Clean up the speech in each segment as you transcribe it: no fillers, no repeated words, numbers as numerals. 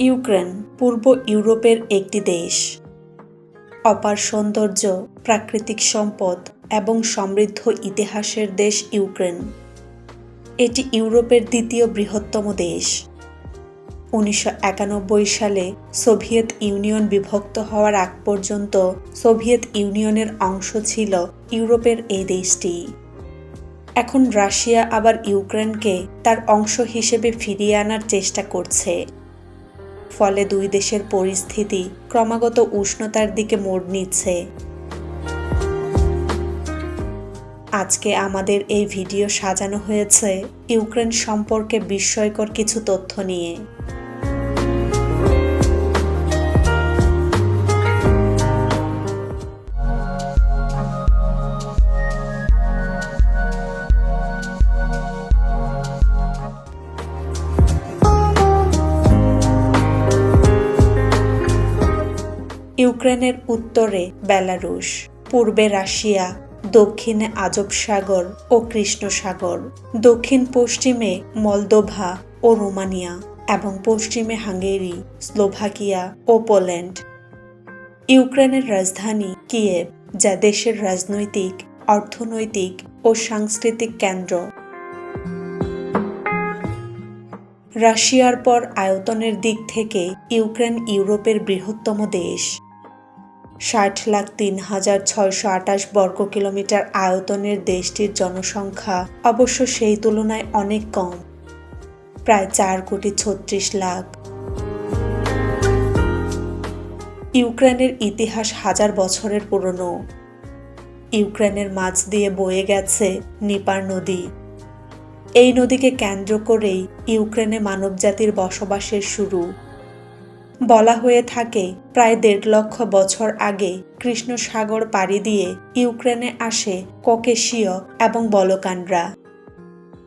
Ukraine পূর্ব ইউরোপের একটি দেশ। অপার সৌন্দর্য, প্রাকৃতিক সম্পদ এবং সমৃদ্ধ ইতিহাসের দেশ ইউক্রেন। এটি ইউরোপের দ্বিতীয় বৃহত্তম দেশ। 1991 সালে সোভিয়েত ইউনিয়ন বিভক্ত হওয়ার আগ পর্যন্ত সোভিয়েত ইউনিয়নের অংশ ছিল ইউরোপের এই দেশটি। এখন রাশিয়া আবার ইউক্রেনকে তার অংশ হিসেবে ফিরিয়ে আনার চেষ্টা করছে। ফলে দুই দেশের পরিস্থিতি ক্রমাগত উষ্ণতার দিকে মোড় নিচ্ছে। আজকে আমাদের এই ভিডিও সাজানো হয়েছে ইউক্রেন সম্পর্কে বিস্ময়কর কিছু তথ্য নিয়ে। ইউক্রেনের উত্তরে বেলারুশ, পূর্বে রাশিয়া, দক্ষিণে আজব সাগর ও কৃষ্ণ সাগর, দক্ষিণ পশ্চিমে মলদোভা ও রোমানিয়া এবং পশ্চিমে হাঙ্গেরি, স্লোভাকিয়া ও পোল্যান্ড। ইউক্রেনের রাজধানী কিয়েভ, যা দেশের রাজনৈতিক, অর্থনৈতিক ও সাংস্কৃতিক কেন্দ্র। রাশিয়ার পর আয়তনের দিক থেকে ইউক্রেন ইউরোপের বৃহত্তম দেশ। 60,03,628 বর্গ কিলোমিটার আয়তনের দেশটির জনসংখ্যা অবশ্য সেই তুলনায় অনেক কম, প্রায় 4,36,00,000। ইউক্রেনের ইতিহাস হাজার বছরের পুরনো। ইউক্রেনের মাঝ দিয়ে বয়ে গেছে নিপার নদী। এই নদীকে কেন্দ্র করেই ইউক্রেনে মানবজাতির বসবাসের শুরু। বলা হয়ে থাকে প্রায় 1.5 লক্ষ বছর আগে কৃষ্ণ সাগর পাড়ি দিয়ে ইউক্রেনে আসে ককেশীয় এবং বলকানরা।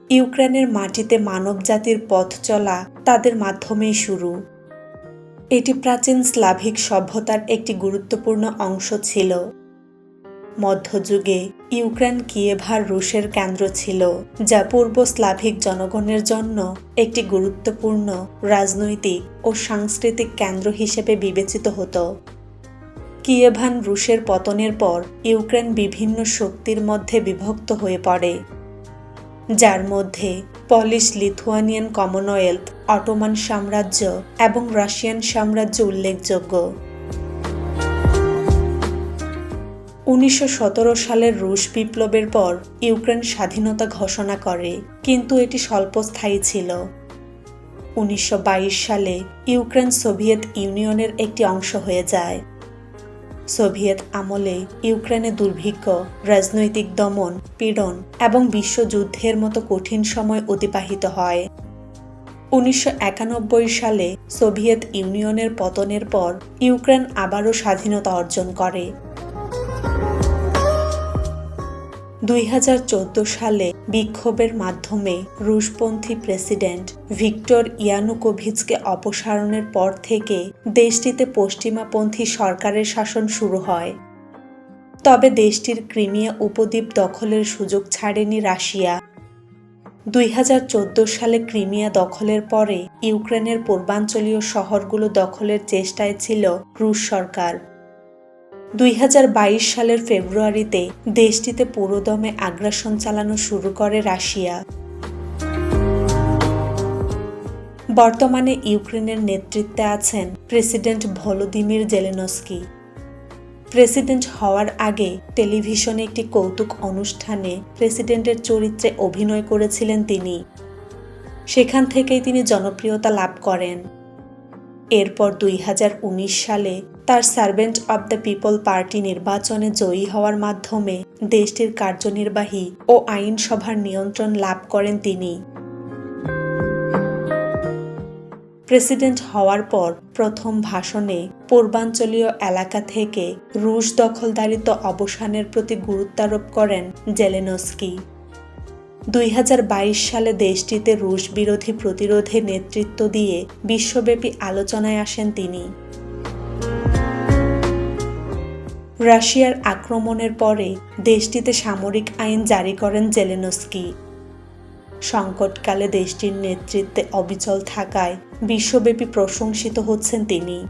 ইউক্রেনের মাটিতে মানবজাতির পথ চলা তাদের মাধ্যমেই শুরু। এটি প্রাচীন স্লাভিক সভ্যতার একটি গুরুত্বপূর্ণ অংশ ছিল। মধ্যযুগে ইউক্রেন কিয়েভার রুশের কেন্দ্র ছিল, যা পূর্ব স্লাভিক জনগণের জন্য একটি গুরুত্বপূর্ণ রাজনৈতিক ও সাংস্কৃতিক কেন্দ্র হিসেবে বিবেচিত হতো। কিয়েভান রুশের পতনের পর ইউক্রেন বিভিন্ন শক্তির মধ্যে বিভক্ত হয়ে পড়ে, যার মধ্যে পলিশ লিথুয়ানিয়ান কমনওয়েলথ, অটোমান সাম্রাজ্য এবং রাশিয়ান সাম্রাজ্য উল্লেখযোগ্য। 1917 সালের রুশ বিপ্লবের পর ইউক্রেন স্বাধীনতা ঘোষণা করে, কিন্তু এটি স্বল্পস্থায়ী ছিল। 1922 সালে ইউক্রেন সোভিয়েত ইউনিয়নের একটি অংশ হয়ে যায়। সোভিয়েত আমলে ইউক্রেনে দুর্ভিক্ষ, রাজনৈতিক দমন, পীড়ন এবং বিশ্বযুদ্ধের মতো কঠিন সময় অতিবাহিত হয়। 1991 সালে সোভিয়েত ইউনিয়নের পতনের পর ইউক্রেন আবারও স্বাধীনতা অর্জন করে। 2014 সালে বিক্ষোভের মাধ্যমে রুশপন্থী প্রেসিডেন্ট ভিক্টর ইয়ানুকোভিচকে অপসারণের পর থেকে দেশটিতে পশ্চিমাপন্থী সরকারের শাসন শুরু হয়। তবে দেশটির ক্রিমিয়া উপদ্বীপ দখলের সুযোগ ছাড়েনি রাশিয়া। 2014 সালে ক্রিমিয়া দখলের পরে ইউক্রেনের পূর্বাঞ্চলীয় শহরগুলো দখলের চেষ্টায় ছিল রুশ সরকার। 2022 সালের ফেব্রুয়ারিতে দেশটিতে পুরোদমে আগ্রাসন চালানো শুরু করে রাশিয়া। বর্তমানে ইউক্রেনের নেতৃত্বে আছেন প্রেসিডেন্ট ভলোদিমির জেলেনস্কি। প্রেসিডেন্ট হওয়ার আগে টেলিভিশনে একটি কৌতুক অনুষ্ঠানে প্রেসিডেন্টের চরিত্রে অভিনয় করেছিলেন তিনি। সেখান থেকেই তিনি জনপ্রিয়তা লাভ করেন। এরপর 2019 সালে তার servant of the people party নির্বাচনে জয়ী হওয়ার মাধ্যমে দেশটির কার্যনির্বাহী ও আইনসভার নিয়ন্ত্রণ লাভ করেন তিনি। প্রেসিডেন্ট হওয়ার পর প্রথম ভাষণে পূর্বাঞ্চলীয় এলাকা থেকে রুশ দখলদারিত্ব অবসানের প্রতি গুরুত্বারোপ করেন জেলেনস্কি। 2022 সালে দেশটিতে রুশ বিরোধী প্রতিরোধে নেতৃত্ব দিয়ে বিশ্বব্যাপী আলোচনায় আসেন তিনি। রাশিয়ার আক্রমণের পরে দেশটিতে সামরিক আইন জারি করেন জেলেনস্কি। সংকটকালে দেশটির নেতৃত্বে অবিচল থাকায় বিশ্বব্যাপী প্রশংসিত হচ্ছেন তিনি।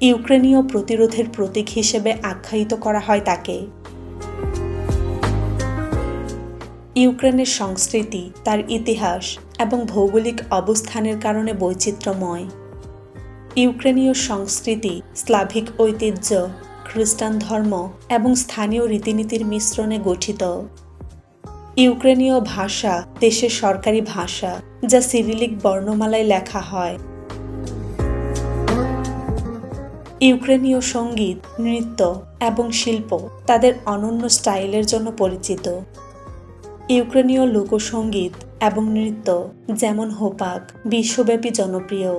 ইউক্রেনীয় প্রতিরোধের প্রতীক হিসেবে আখ্যায়িত করা হয় তাকে। ইউক্রেনের সংস্কৃতি, তার ইতিহাস এবং ভৌগোলিক অবস্থানের কারণে বৈচিত্র্যময়। ইউক্রেনীয় সংস্কৃতি স্লাভিক ঐতিহ্য, খ্রিস্টান ধর্ম এবং স্থানীয় রীতিনীতির মিশ্রণে গঠিত। ইউক্রেনীয় ভাষা দেশের সরকারি ভাষা, যা সিরিলিক বর্ণমালায় লেখা হয়। ইউক্রেনীয় সঙ্গীত, নৃত্য এবং শিল্প তাদের অনন্য স্টাইলের জন্য পরিচিত। ইউক্রেনীয় লোকসঙ্গীত এবং নৃত্য যেমন হোপাক বিশ্বব্যাপী জনপ্রিয়।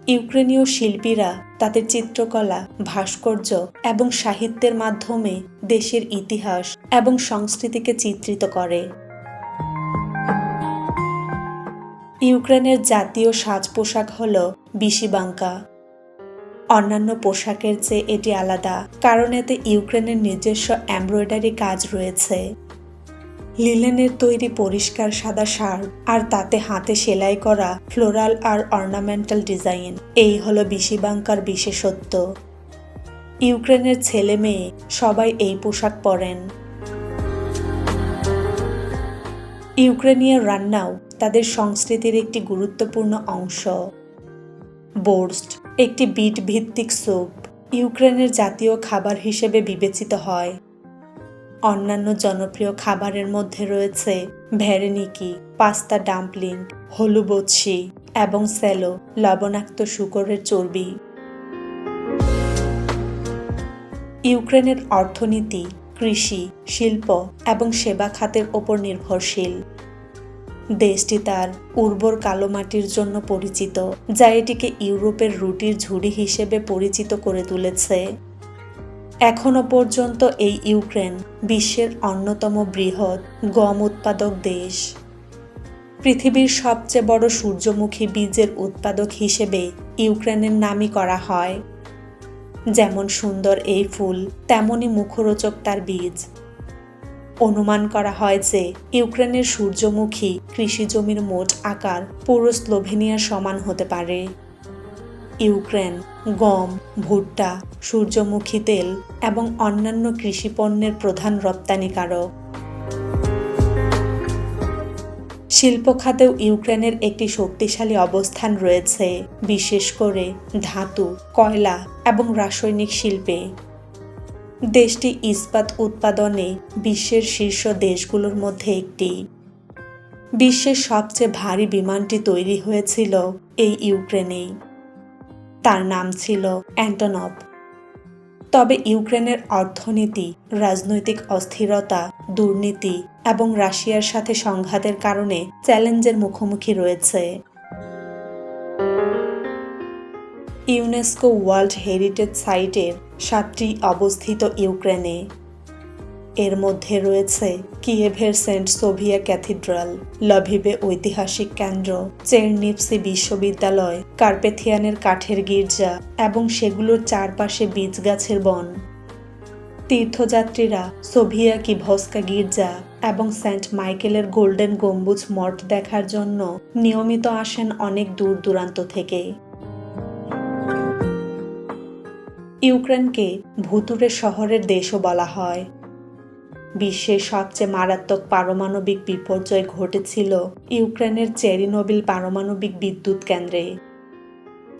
ইউক্রেনীয় শিল্পীরা তাদের চিত্রকলা, ভাস্কর্য এবং সাহিত্যের মাধ্যমে দেশের ইতিহাস এবং সংস্কৃতিকে চিত্রিত করে। ইউক্রেনের জাতীয় সাজ পোশাক হল বিশিবাঙ্কা। অন্যান্য পোশাকের চেয়ে এটি আলাদা কারণ এতে ইউক্রেনের নিজস্ব এমব্রয়ডারি কাজ রয়েছে। লিলেনের তৈরি পরিষ্কার সাদা শার্ট আর তাতে হাতে সেলাই করা ফ্লোরাল আর অর্নামেন্টাল ডিজাইন, এই হলো বিশিবাঙ্কার বিশেষত্ব। ইউক্রেনের ছেলে মেয়ে সবাই এই পোশাক পরেন। ইউক্রেনীয় রান্নাও তাদের সংস্কৃতির একটি গুরুত্বপূর্ণ অংশ। বোর্স্ট একটি বিট ভিত্তিক স্যুপ, ইউক্রেনের জাতীয় খাবার হিসেবে বিবেচিত হয়। অন্যান্য জনপ্রিয় খাবারের মধ্যে রয়েছে ভ্যারেনিকি, পাস্তা ডাম্পলিং, হলুবোৎসি এবং সেলো, লবণাক্ত শূকরের চর্বি। ইউক্রেনের অর্থনীতি কৃষি, শিল্প এবং সেবা খাতের ওপর নির্ভরশীল। দেশটি তার উর্বর কালো মাটির জন্য পরিচিত, যা এটিকে ইউরোপের রুটির ঝুড়ি হিসেবে পরিচিত করে তুলেছে। এখনো পর্যন্ত এই ইউক্রেন বিশ্বের অন্যতম বৃহৎ গম উৎপাদক দেশ। পৃথিবীর সবচেয়ে বড় সূর্যমুখী বীজের উৎপাদক হিসেবে ইউক্রেনের নামই করা হয়। যেমন সুন্দর এই ফুল, তেমনই মুখরোচক তার বীজ। অনুমান করা হয় যে ইউক্রেনের সূর্যমুখী কৃষিজমির মোট আকার পুরো স্লোভেনিয়ার সমান হতে পারে। ইউক্রেন গম, ভুট্টা, সূর্যমুখী তেল এবং অন্যান্য কৃষিপণ্যের প্রধান রপ্তানিকারক। শিল্প খাতেও ইউক্রেনের একটি শক্তিশালী অবস্থান রয়েছে, বিশেষ করে ধাতু, কয়লা এবং রাসায়নিক শিল্পে। দেশটি ইস্পাত উৎপাদনে বিশ্বের শীর্ষ দেশগুলোর মধ্যে একটি। বিশ্বের সবচেয়ে ভারী বিমানটি তৈরি হয়েছিল এই ইউক্রেনেই। তার নাম ছিল অ্যান্টনভ। তবে ইউক্রেনের অর্থনীতি, রাজনৈতিক অস্থিরতা, দুর্নীতি এবং রাশিয়ার সাথে সংঘাতের কারণে চ্যালেঞ্জের মুখোমুখি রয়েছে। ইউনেস্কো ওয়ার্ল্ড হেরিটেজ সাইটের 7টি অবস্থিত ইউক্রেনে। এর মধ্যে রয়েছে কিয়েভের সেন্ট সোভিয়া ক্যাথিড্রাল, লভিভে ঐতিহাসিক কেন্দ্র, চেরনিভসি বিশ্ববিদ্যালয়, কার্পেথিয়ানের কাঠের গির্জা এবং সেগুলোর চারপাশে বীজ গাছের বন। তীর্থযাত্রীরা সোভিয়া কিভস্কা গির্জা এবং সেন্ট মাইকেলের গোল্ডেন গম্বুজ মঠ দেখার জন্য নিয়মিত আসেন অনেক দূর দূরান্ত থেকে। ইউক্রেনকে ভুতুড়ে শহরের দেশও বলা হয়। বিশ্বের সবচেয়ে মারাত্মক পারমাণবিক বিপর্যয় ঘটেছিল ইউক্রেনের চেরনোবিল পারমাণবিক বিদ্যুৎ কেন্দ্রে।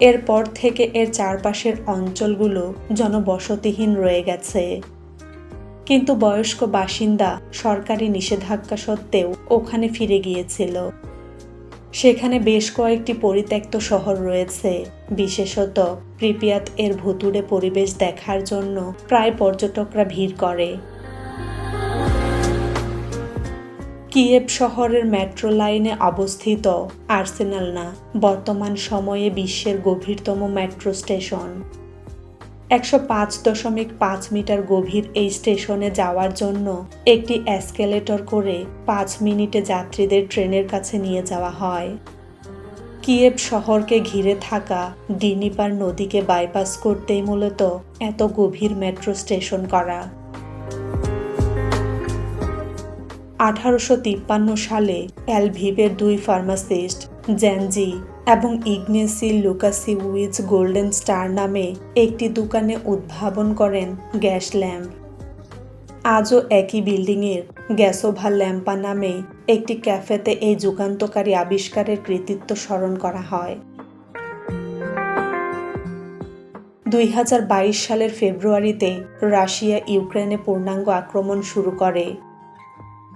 এরপর থেকে এর চারপাশের অঞ্চলগুলো জনবসতিহীন রয়ে গেছে। কিন্তু বয়স্ক বাসিন্দা সরকারি নিষেধাজ্ঞা সত্ত্বেও ওখানে ফিরে গিয়েছিল। সেখানে বেশ কয়েকটি পরিত্যক্ত শহর রয়েছে, বিশেষত প্রিপিয়াত এর ভুতুড়ে পরিবেশ দেখার জন্য প্রায় পর্যটকরা ভিড় করে। কিয়েভ শহরের মেট্রো লাইনে অবস্থিত আর্সেনালনা বর্তমান সময়ে বিশ্বের গভীরতম মেট্রো স্টেশন। ১০৫.৫ মিটার গভীর এই স্টেশনে যাওয়ার জন্য একটি এসকেলেটর করে ৫ মিনিটে যাত্রীদের ট্রেনের কাছে নিয়ে যাওয়া হয়। কিয়েভ শহরকে ঘিরে থাকা ডিনিপার নদীকে বাইপাস করতেই মূলত এত গভীর মেট্রো স্টেশন করা। ১৮৫৩ সালে এলভিভের ২ ফার্মাসিস্ট জেনজি এবং ইগনেসি লুকাসিউইচ গোল্ডেন স্টার নামে একটি দোকানে উদ্ভাবন করেন গ্যাস ল্যাম্প। আজও একই বিল্ডিংয়ের গ্যাসোভা ল্যাম্পা নামে একটি ক্যাফেতে এই যুগান্তকারী আবিষ্কারের কৃতিত্ব স্মরণ করা হয়। ২০২২ সালের ফেব্রুয়ারিতে রাশিয়া ইউক্রেনে পূর্ণাঙ্গ আক্রমণ শুরু করে।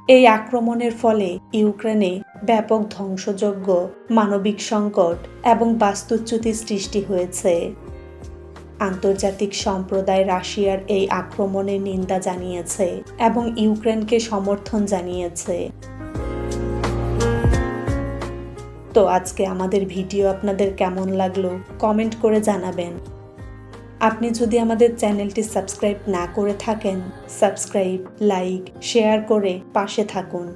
এই আক্রমণের ফলে ইউক্রেনে ব্যাপক ধ্বংসযজ্ঞ, মানবিক সংকট এবং বাস্তুচ্যুতি সৃষ্টি হয়েছে। আন্তর্জাতিক সম্প্রদায় রাশিয়ার এই আক্রমণের নিন্দা জানিয়েছে এবং ইউক্রেনকে সমর্থন জানিয়েছে। তো আজকে আমাদের ভিডিও আপনাদের কেমন লাগলো কমেন্ট করে জানাবেন। আপনি যদি আমাদের চ্যানেলটি সাবস্ক্রাইব না করে থাকেন, সাবস্ক্রাইব, লাইক, শেয়ার করে পাশে থাকুন।